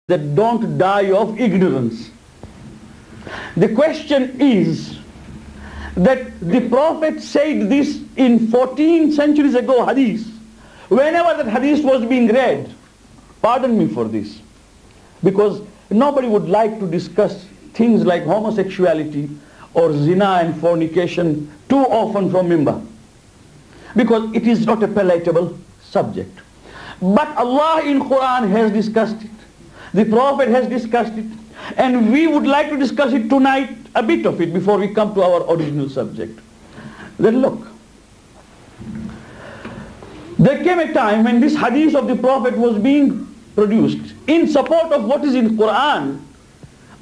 that don't die of ignorance. The question is that the Prophet said this in 14 centuries ago, hadith. Whenever that hadith was being read, pardon me for this, because nobody would like to discuss things like homosexuality or zina and fornication too often from mimbar, because it is not a palatable subject. But Allah in Quran has discussed it, the Prophet has discussed it, and we would like to discuss it tonight, a bit of it, before we come to our original subject. Then look, there came a time when this hadith of the Prophet was being produced in support of what is in Quran.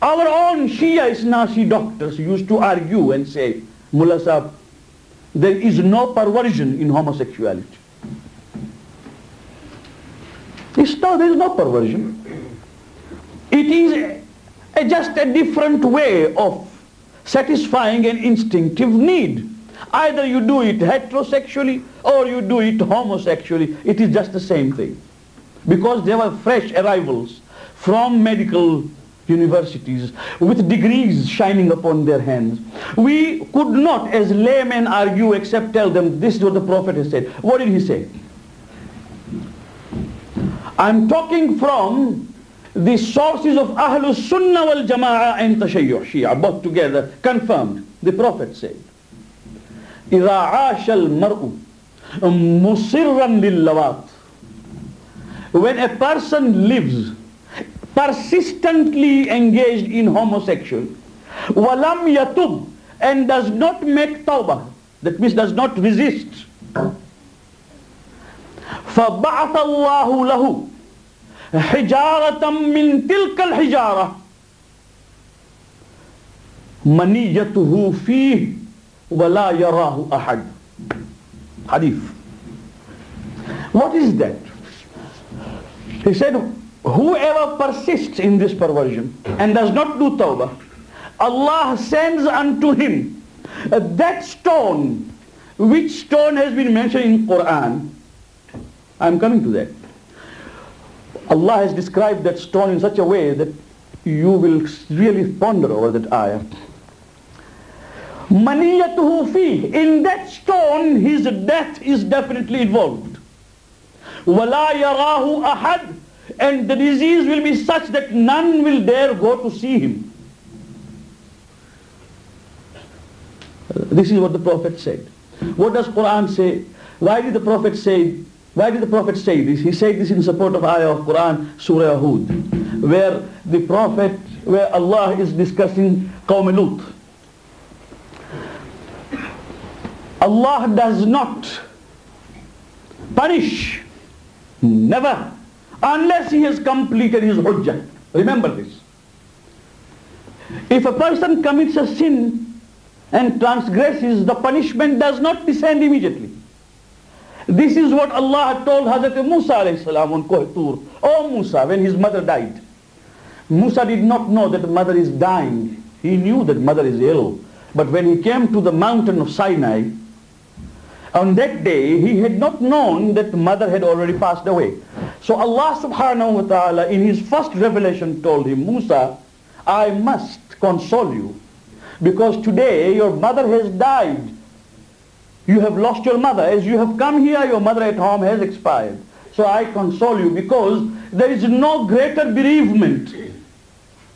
Our own Shia Isnasi doctors used to argue and say, Mulla Sahib, there is no perversion in homosexuality. There is no perversion. It is just a different way of satisfying an instinctive need. Either you do it heterosexually or you do it homosexually. It is just the same thing. Because there were fresh arrivals from medical universities with degrees shining upon their hands. We could not as laymen argue except tell them this is what the Prophet has said. What did he say? I'm talking from the sources of Ahlus Sunnah wal Jama'ah and Tashayyuh Shia, both together, confirmed. The Prophet said, إِذَا عَاشَ الْمَرْءُ مُصِرًّا لِلَّوَاتِ. When a person lives persistently engaged in homosexual, وَلَمْ يَتُبْ, and does not make tawbah, that means does not resist, فَبَعَثَ اللَّهُ لَهُ حِجَارَةً مِّن تِلْكَ الْحِجَارَةِ مَنِيَّتُهُ فِيهِ وَلَا يَرَاهُ أَحَدٌ. Hadith. What is that? He said, whoever persists in this perversion and does not do tawbah, Allah sends unto him that stone. Which stone has been mentioned in Quran? I'm coming to that. Allah has described that stone in such a way that you will really ponder over that ayah. Maniyatuhu fi, in that stone his death is definitely involved. Wala yarahu ahad, and the disease will be such that none will dare go to see him. This is what the Prophet said. What does Quran say? Why did the Prophet say this? He said this in support of ayah of Quran, Surah Hud, where Allah is discussing Qawm Lut. Allah does not punish, never, unless he has completed his hujjah. Remember this. If a person commits a sin and transgresses, the punishment does not descend immediately. This is what Allah told Hazrat Musa alayhi salam on Koh Tur. Oh Musa, when his mother died. Musa did not know that the mother is dying. He knew that mother is ill. But when he came to the mountain of Sinai, on that day he had not known that mother had already passed away. So Allah subhanahu wa ta'ala in his first revelation told him, Musa, I must console you, because today your mother has died. You have lost your mother. As you have come here, your mother at home has expired. So I console you, because there is no greater bereavement,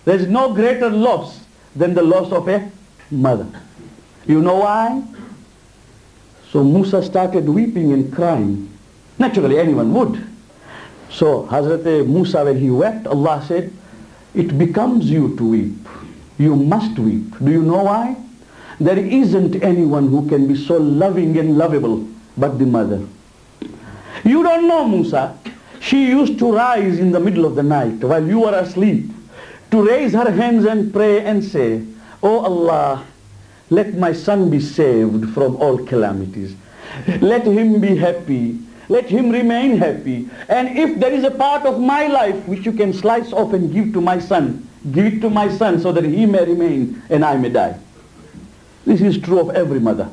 there is no greater loss than the loss of a mother. You know why? So Musa started weeping and crying. Naturally anyone would. So Hazrat Musa, when he wept, Allah said, it becomes you to weep. You must weep. Do you know why? There isn't anyone who can be so loving and lovable but the mother. You don't know Musa. She used to rise in the middle of the night while you were asleep to raise her hands and pray and say, Oh Allah, let my son be saved from all calamities. Let him be happy. Let him remain happy. And if there is a part of my life which you can slice off and give to my son, give it to my son so that he may remain and I may die. This is true of every mother.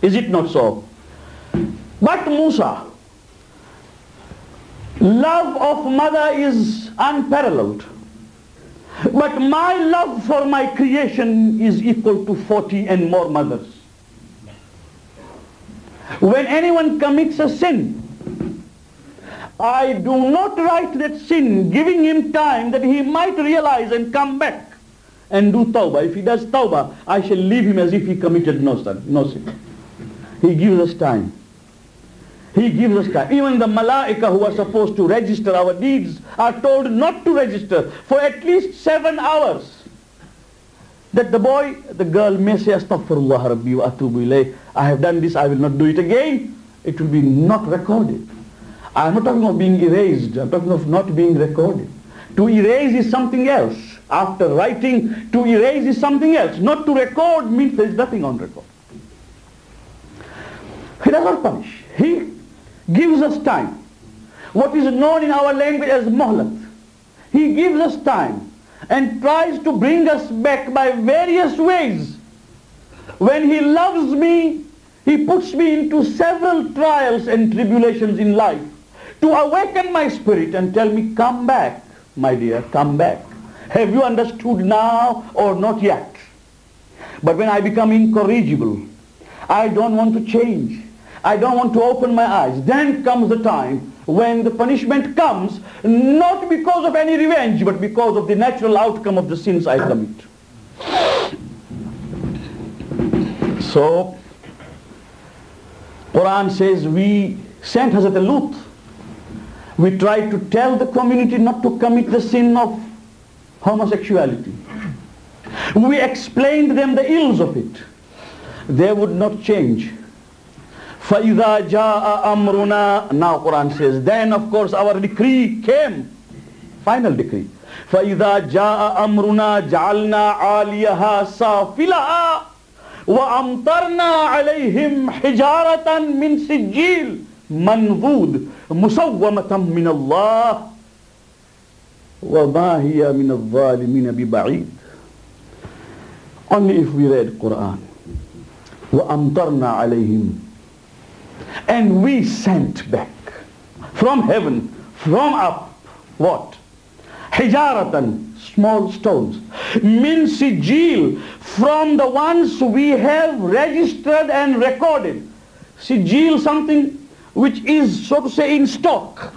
Is it not so? But Musa, love of mother is unparalleled. But my love for my creation is equal to 40 and more mothers. When anyone commits a sin, I do not write that sin, giving him time that he might realize and come back and do tawbah. If he does tawbah, I shall leave him as if he committed no sin. He gives us time. He gives us time. Even the malaika who are supposed to register our deeds are told not to register for at least 7 hours. That the boy, the girl may say, Astaghfirullah Rabbi wa atubu ilayh. I have done this, I will not do it again. It will be not recorded. I am not talking of being erased. I am talking of not being recorded. To erase is something else. After writing, to erase is something else. Not to record means there is nothing on record. He does not punish. He gives us time. What is known in our language as muhlat. He gives us time and tries to bring us back by various ways. When he loves me, he puts me into several trials and tribulations in life to awaken my spirit and tell me, come back, my dear, come back. Have you understood now or not yet? But when I become incorrigible, I don't want to change, I don't want to open my eyes, then comes the time when the punishment comes, not because of any revenge, but because of the natural outcome of the sins I commit. So, Quran says we sent Hazrat Lut. We tried to tell the community not to commit the sin of homosexuality. We explained them the ills of it. They would not change. فَإِذَا جَاءَ أَمْرُنَا. Now Quran says, then of course our decree came. Final decree. فَإِذَا جَاءَ أَمْرُنَا جَعَلْنَا عَالِيَهَا سَافِلَهَا وَأَمْطَرْنَا عَلَيْهِمْ حِجَارَةً مِّن سِجِّيلٍ مَنْضُودٍ مُسَوَّمَةً مِّنَ اللَّهِ وَمَا هِيَ مِنَ الظَّالِمِينَ بِبَعِيدٍ. Only if we read Quran. وَأَمْطَرْنَا عَلَيْهِمْ. And we sent back from heaven, from up, what? Hijaratan, small stones. Min sijil, from the ones we have registered and recorded. Sijil, something which is, so to say, in stock.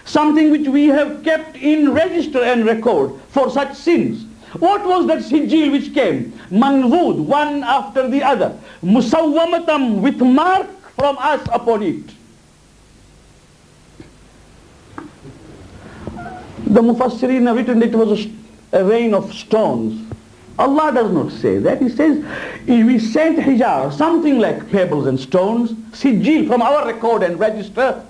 Something which we have kept in register and record for such sins. What was that sijil which came? Manvood, one after the other. Musawwamatam, with mark from us upon it. The Mufassirin have written it was a rain of stones. Allah does not say that. He says, we sent hijar, something like pebbles and stones, sijil, from our record and register,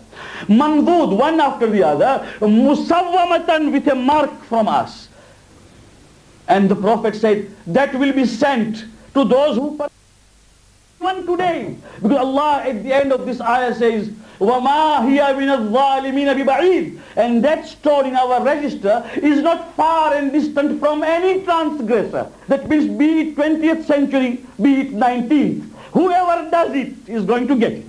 manvood, one after the other, musawwamatan, with a mark from us. And the Prophet said, that will be sent to those who one today. Because Allah at the end of this ayah says, وَمَا هِيَ مِنَ الظَّالِمِينَ بِبَعِيدٍ. And that stored in our register is not far and distant from any transgressor. That means be it 20th century, be it 19th. Whoever does it is going to get it.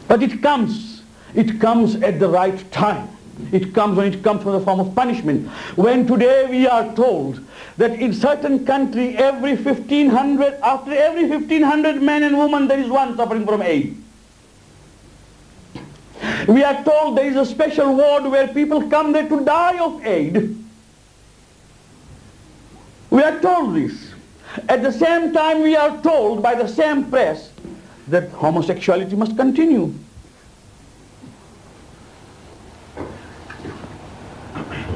But it comes at the right time. It comes when it comes from the form of punishment. When today we are told that in certain country after every 1500 men and women there is one suffering from AIDS. We are told there is a special ward where people come there to die of AIDS. We are told this. At the same time we are told by the same press that homosexuality must continue.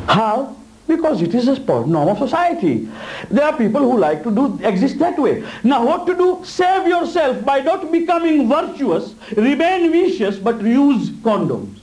How? Because it is a norm of society. There are people who like to exist that way. Now what to do? Save yourself by not becoming virtuous, remain vicious, but use condoms.